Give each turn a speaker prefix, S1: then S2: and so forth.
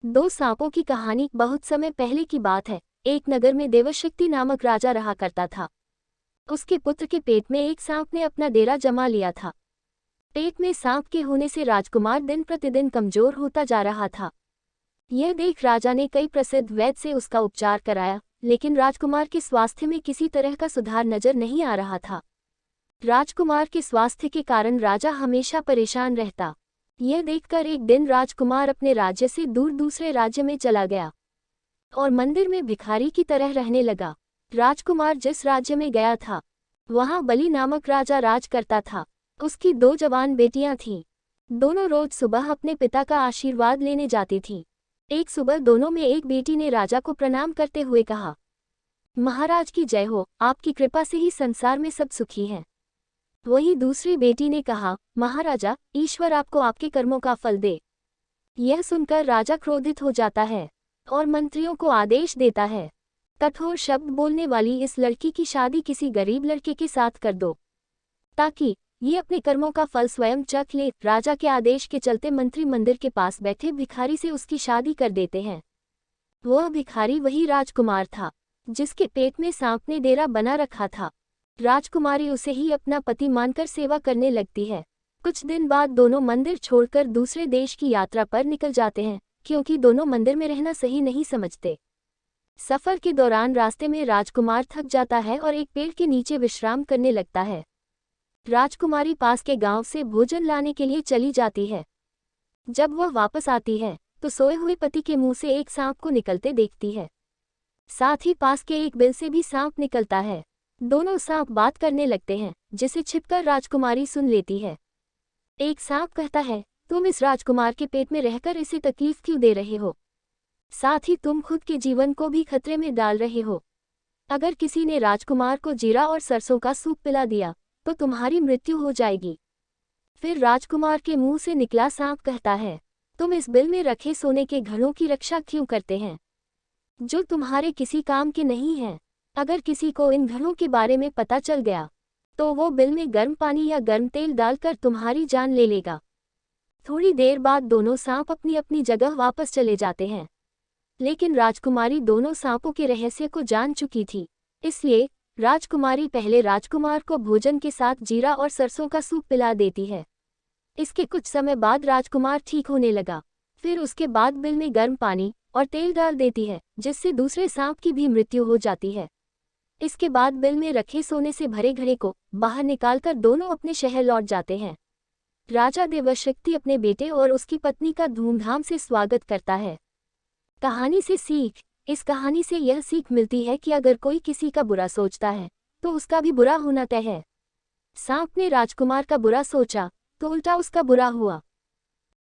S1: दो सांपों की कहानी। बहुत समय पहले की बात है। एक नगर में देवशक्ति नामक राजा रहा करता था। उसके पुत्र के पेट में एक सांप ने अपना डेरा जमा लिया था। पेट में सांप के होने से राजकुमार दिन प्रतिदिन कमजोर होता जा रहा था। यह देख राजा ने कई प्रसिद्ध वैद्य से उसका उपचार कराया, लेकिन राजकुमार के स्वास्थ्य में किसी तरह का सुधार नजर नहीं आ रहा था। राजकुमार के स्वास्थ्य के कारण राजा हमेशा परेशान रहता। यह देखकर एक दिन राजकुमार अपने राज्य से दूर दूसरे राज्य में चला गया और मंदिर में भिखारी की तरह रहने लगा। राजकुमार जिस राज्य में गया था वहां बलि नामक राजा राज करता था। उसकी दो जवान बेटियां थीं। दोनों रोज सुबह अपने पिता का आशीर्वाद लेने जाती थीं। एक सुबह दोनों में एक बेटी ने राजा को प्रणाम करते हुए कहा, महाराज की जय हो, आपकी कृपा से ही संसार में सब सुखी हैं। वहीं दूसरी बेटी ने कहा, महाराजा, ईश्वर आपको आपके कर्मों का फल दे। यह सुनकर राजा क्रोधित हो जाता है और मंत्रियों को आदेश देता है, कठोर शब्द बोलने वाली इस लड़की की शादी किसी गरीब लड़के के साथ कर दो, ताकि ये अपने कर्मों का फल स्वयं चख ले। राजा के आदेश के चलते मंत्री मंदिर के पास बैठे भिखारी से उसकी शादी कर देते हैं। वह भिखारी वही राजकुमार था जिसके पेट में सांप ने डेरा बना रखा था। राजकुमारी उसे ही अपना पति मानकर सेवा करने लगती है। कुछ दिन बाद दोनों मंदिर छोड़कर दूसरे देश की यात्रा पर निकल जाते हैं, क्योंकि दोनों मंदिर में रहना सही नहीं समझते। सफर के दौरान रास्ते में राजकुमार थक जाता है और एक पेड़ के नीचे विश्राम करने लगता है। राजकुमारी पास के गांव से भोजन लाने के लिए चली जाती है। जब वह वापस आती है तो सोए हुए पति के मुंह से एक सांप को निकलते देखती है। साथ ही पास के एक बिल से भी सांप निकलता है। दोनों सांप बात करने लगते हैं, जिसे छिपकर राजकुमारी सुन लेती है। एक सांप कहता है, तुम इस राजकुमार के पेट में रहकर इसे तकलीफ क्यों दे रहे हो? साथ ही तुम खुद के जीवन को भी खतरे में डाल रहे हो। अगर किसी ने राजकुमार को जीरा और सरसों का सूप पिला दिया तो तुम्हारी मृत्यु हो जाएगी। फिर राजकुमार के मुंह से निकला सांप कहता है, तुम इस बिल में रखे सोने के घड़ों की रक्षा क्यों करते हैं, जो तुम्हारे किसी काम के नहीं हैं? अगर किसी को इन घड़ों के बारे में पता चल गया तो वो बिल में गर्म पानी या गर्म तेल डालकर तुम्हारी जान ले लेगा। थोड़ी देर बाद दोनों सांप अपनी अपनी जगह वापस चले जाते हैं, लेकिन राजकुमारी दोनों सांपों के रहस्य को जान चुकी थी। इसलिए राजकुमारी पहले राजकुमार को भोजन के साथ जीरा और सरसों का सूप पिला देती है। इसके कुछ समय बाद राजकुमार ठीक होने लगा। फिर उसके बाद बिल में गर्म पानी और तेल डाल देती है, जिससे दूसरे सांप की भी मृत्यु हो जाती है। इसके बाद बिल में रखे सोने से भरे घड़े को बाहर निकालकर दोनों अपने शहर लौट जाते हैं। राजा देवशक्ति अपने बेटे और उसकी पत्नी का धूमधाम से स्वागत करता है। कहानी से सीख। इस कहानी से यह सीख मिलती है कि अगर कोई किसी का बुरा सोचता है तो उसका भी बुरा होना तय है। सांप ने राजकुमार का बुरा सोचा तो उल्टा उसका बुरा हुआ।